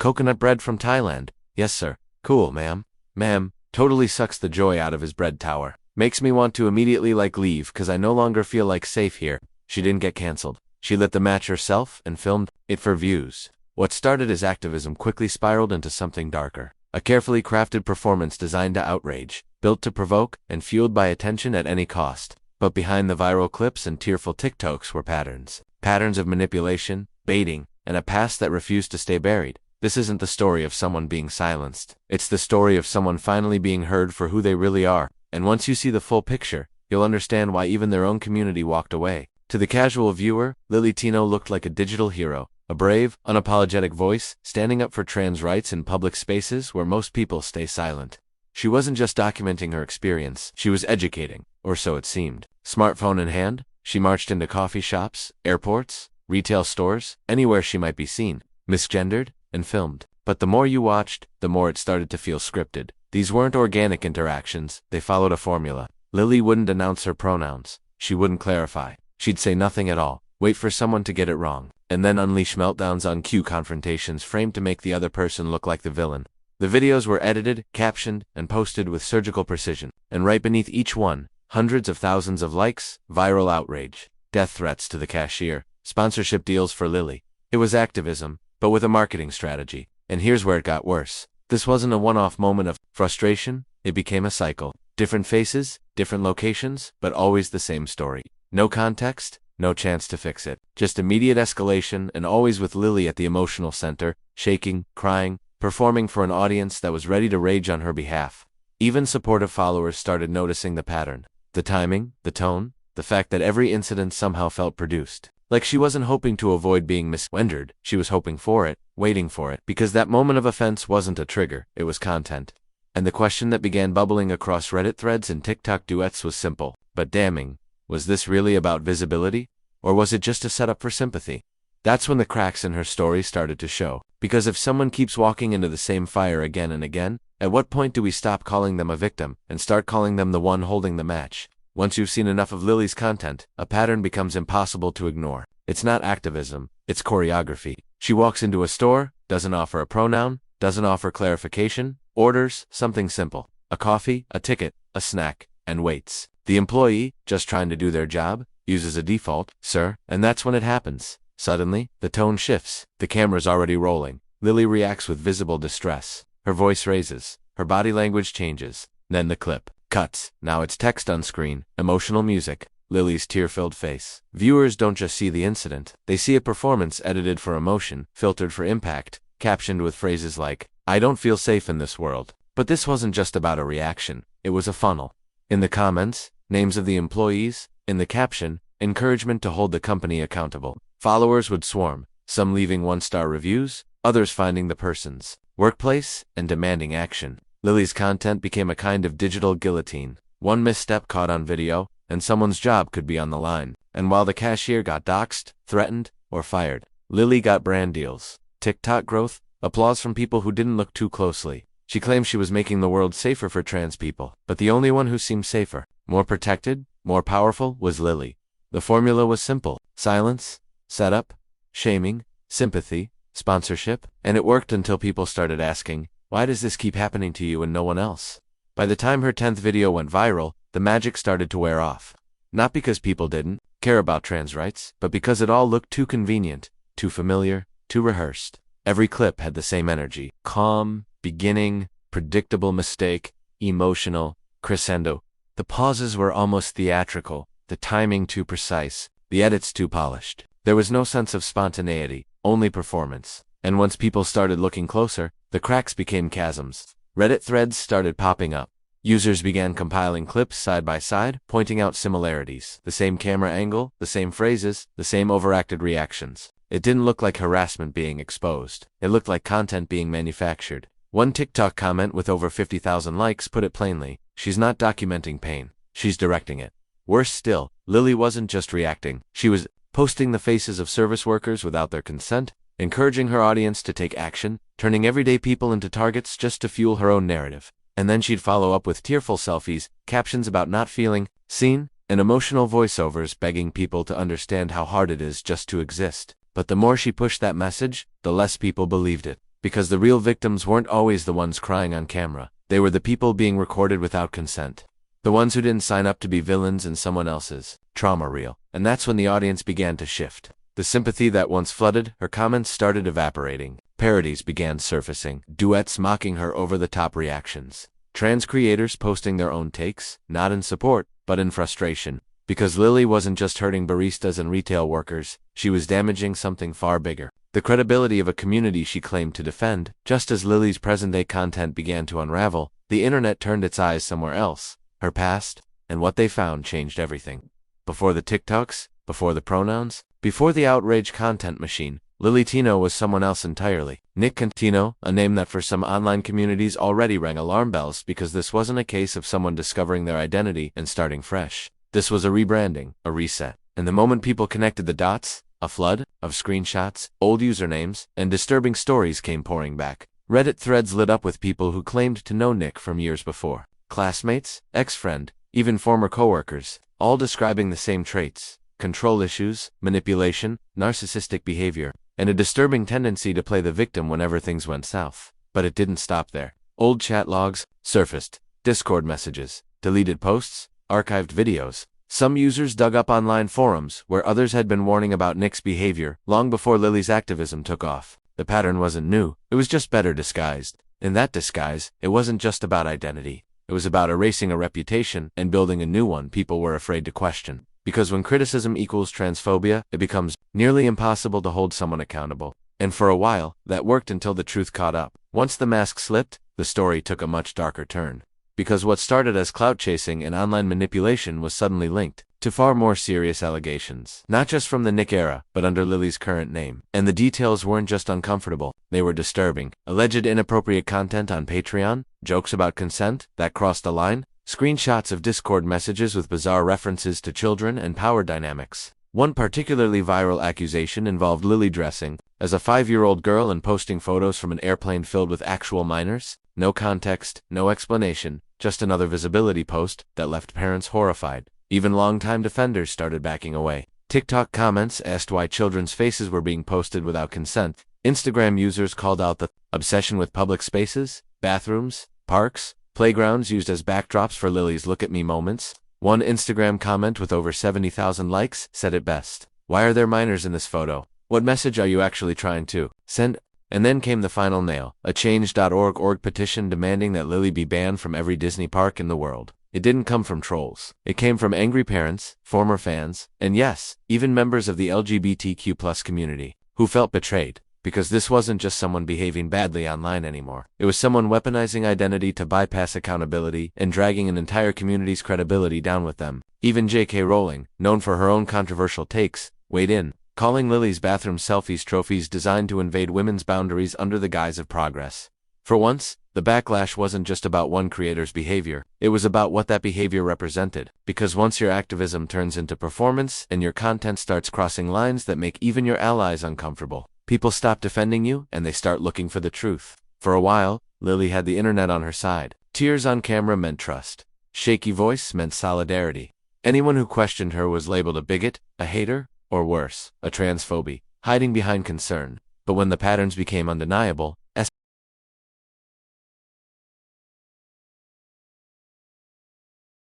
Coconut bread from Thailand. Yes, sir. Cool, ma'am. Ma'am. Totally sucks the joy out of his bread tower. Makes me want to immediately leave cause I no longer feel like safe here. She didn't get cancelled. She lit the match herself and filmed it for views. What started as activism quickly spiraled into something darker. A carefully crafted performance designed to outrage, built to provoke, and fueled by attention at any cost. But behind the viral clips and tearful TikToks were patterns. Patterns of manipulation, baiting, and a past that refused to stay buried. This isn't the story of someone being silenced. It's the story of someone finally being heard for who they really are. And once you see the full picture, you'll understand why even their own community walked away. To the casual viewer, Tino looked like a digital hero. A brave, unapologetic voice, standing up for trans rights in public spaces where most people stay silent. She wasn't just documenting her experience, she was educating, or so it seemed. Smartphone in hand, she marched into coffee shops, airports, retail stores, anywhere she might be seen, misgendered, and filmed. But the more you watched, the more it started to feel scripted. These weren't organic interactions, they followed a formula. Lily wouldn't announce her pronouns. She wouldn't clarify. She'd say nothing at all, wait for someone to get it wrong, and then unleash meltdowns on cue, confrontations framed to make the other person look like the villain. The videos were edited, captioned, and posted with surgical precision, and right beneath each one, hundreds of thousands of likes, viral outrage, death threats to the cashier, sponsorship deals for Lily. It was activism, but with a marketing strategy. And here's where it got worse. This wasn't a one-off moment of frustration, it became a cycle. Different faces, different locations, but always the same story. No context, no chance to fix it. Just immediate escalation, and always with Lily at the emotional center, shaking, crying, performing for an audience that was ready to rage on her behalf. Even supportive followers started noticing the pattern. The timing, the tone, the fact that every incident somehow felt produced. Like she wasn't hoping to avoid being misgendered, she was hoping for it, waiting for it, because that moment of offense wasn't a trigger, it was content. And the question that began bubbling across Reddit threads and TikTok duets was simple, but damning. Was this really about visibility? Or was it just a setup for sympathy? That's when the cracks in her story started to show. Because if someone keeps walking into the same fire again and again, at what point do we stop calling them a victim and start calling them the one holding the match? Once you've seen enough of Lily's content, a pattern becomes impossible to ignore. It's not activism, it's choreography. She walks into a store, doesn't offer a pronoun, doesn't offer clarification, orders something simple. A coffee, a ticket, a snack, and waits. The employee, just trying to do their job, uses a default, sir, and that's when it happens. Suddenly, the tone shifts. The camera's already rolling. Lily reacts with visible distress. Her voice raises. Her body language changes. Then the clip cuts. Now it's text on screen, emotional music, Lily's tear-filled face. Viewers don't just see the incident. They see a performance edited for emotion, filtered for impact, captioned with phrases like, "I don't feel safe in this world." But this wasn't just about a reaction. It was a funnel. In the comments, names of the employees. In the caption, encouragement to hold the company accountable. Followers would swarm, some leaving one-star reviews, others finding the person's workplace and demanding action. Lily's content became a kind of digital guillotine. One misstep caught on video, and someone's job could be on the line. And while the cashier got doxxed, threatened, or fired, Lily got brand deals, TikTok growth, applause from people who didn't look too closely. She claimed she was making the world safer for trans people, but the only one who seemed safer, more protected, more powerful, was Lily. The formula was simple: silence, setup, shaming, sympathy, sponsorship, and it worked until people started asking, why does this keep happening to you and no one else? By the time her 10th video went viral, the magic started to wear off. Not because people didn't care about trans rights, but because it all looked too convenient, too familiar, too rehearsed. Every clip had the same energy: calm, beginning, predictable mistake, emotional, crescendo. The pauses were almost theatrical, the timing too precise, the edits too polished. There was no sense of spontaneity, only performance. And once people started looking closer, the cracks became chasms. Reddit threads started popping up. Users began compiling clips side by side, pointing out similarities. The same camera angle, the same phrases, the same overacted reactions. It didn't look like harassment being exposed. It looked like content being manufactured. One TikTok comment with over 50,000 likes put it plainly: she's not documenting pain, she's directing it. Worse still, Lily wasn't just reacting. She was posting the faces of service workers without their consent, encouraging her audience to take action, turning everyday people into targets just to fuel her own narrative. And then she'd follow up with tearful selfies, captions about not feeling seen, and emotional voiceovers begging people to understand how hard it is just to exist. But the more she pushed that message, the less people believed it. Because the real victims weren't always the ones crying on camera. They were the people being recorded without consent. The ones who didn't sign up to be villains in someone else's trauma reel. And that's when the audience began to shift. The sympathy that once flooded her comments started evaporating. Parodies began surfacing, duets mocking her over-the-top reactions. Trans creators posting their own takes, not in support, but in frustration. Because Lily wasn't just hurting baristas and retail workers, she was damaging something far bigger. The credibility of a community she claimed to defend. Just as Lily's present-day content began to unravel, the internet turned its eyes somewhere else. Her past, and what they found changed everything. Before the TikToks, before the pronouns, before the outrage content machine, Lily Tino was someone else entirely. Nick and Tino, a name that for some online communities already rang alarm bells because this wasn't a case of someone discovering their identity and starting fresh. This was a rebranding, a reset. And the moment people connected the dots, a flood of screenshots, old usernames, and disturbing stories came pouring back. Reddit threads lit up with people who claimed to know Nick from years before. Classmates, ex-friend, even former coworkers, all describing the same traits: control issues, manipulation, narcissistic behavior, and a disturbing tendency to play the victim whenever things went south. But it didn't stop there. Old chat logs surfaced, Discord messages, deleted posts, archived videos. Some users dug up online forums where others had been warning about Nick's behavior long before Lily's activism took off. The pattern wasn't new, it was just better disguised. In that disguise, it wasn't just about identity. It was about erasing a reputation and building a new one people were afraid to question. Because when criticism equals transphobia, it becomes nearly impossible to hold someone accountable. And for a while, that worked until the truth caught up. Once the mask slipped, the story took a much darker turn. Because what started as clout chasing and online manipulation was suddenly linked to far more serious allegations. Not just from the Nick era, but under Lily's current name. And the details weren't just uncomfortable, they were disturbing. Alleged inappropriate content on Patreon, jokes about consent that crossed the line, screenshots of Discord messages with bizarre references to children and power dynamics. One particularly viral accusation involved Lily dressing as a 5-year-old girl and posting photos from an airplane filled with actual minors. No context, no explanation, just another visibility post that left parents horrified. Even longtime defenders started backing away. TikTok comments asked why children's faces were being posted without consent. Instagram users called out the obsession with public spaces, bathrooms, parks, playgrounds used as backdrops for Lily's look at me moments. One Instagram comment with over 70,000 likes said it best. Why are there minors in this photo? What message are you actually trying to send? And then came the final nail, a change.org petition demanding that Lily be banned from every Disney park in the world. It didn't come from trolls. It came from angry parents, former fans, and yes, even members of the LGBTQ+ community, who felt betrayed. Because this wasn't just someone behaving badly online anymore. It was someone weaponizing identity to bypass accountability and dragging an entire community's credibility down with them. Even J.K. Rowling, known for her own controversial takes, weighed in, calling Lily's bathroom selfies trophies designed to invade women's boundaries under the guise of progress. For once, the backlash wasn't just about one creator's behavior, it was about what that behavior represented. Because once your activism turns into performance and your content starts crossing lines that make even your allies uncomfortable, people stop defending you and they start looking for the truth. For a while, Lily had the internet on her side. Tears on camera meant trust. Shaky voice meant solidarity. Anyone who questioned her was labeled a bigot, a hater, or worse, a transphobe, hiding behind concern. But when the patterns became undeniable,